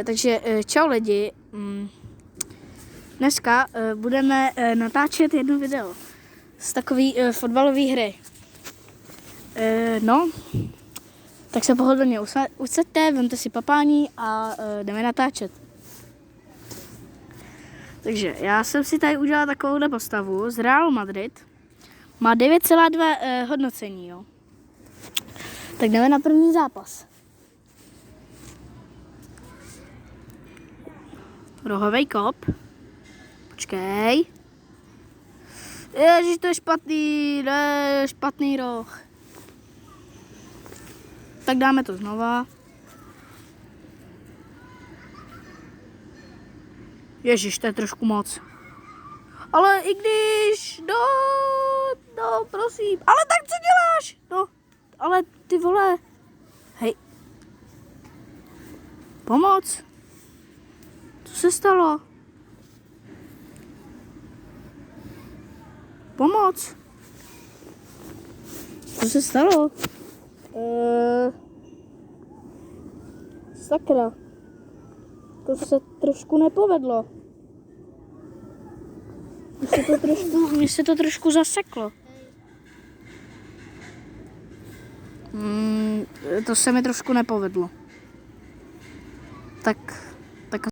Takže čau lidi. Dneska budeme natáčet jedno video z takové fotbalové hry. Tak se pohodlně usaďte, vemte si papání a jdeme natáčet. Takže já jsem si tady udělal takovouhle postavu z Realu Madrid. Má 9,2 hodnocení, jo. Tak jdeme na první zápas. Rohovej kop. Počkej. Ježiš, to je špatný, špatný roh. Tak dáme to znova. Ježiš, to je trošku moc. Ale i když, no, prosím. Ale tak co děláš? No, ale ty vole. Hej. Pomoc. Co se stalo? Pomoc. Co se stalo? Sakra. To se trošku nepovedlo. Mně se to trošku zaseklo. To se mi trošku nepovedlo. Tak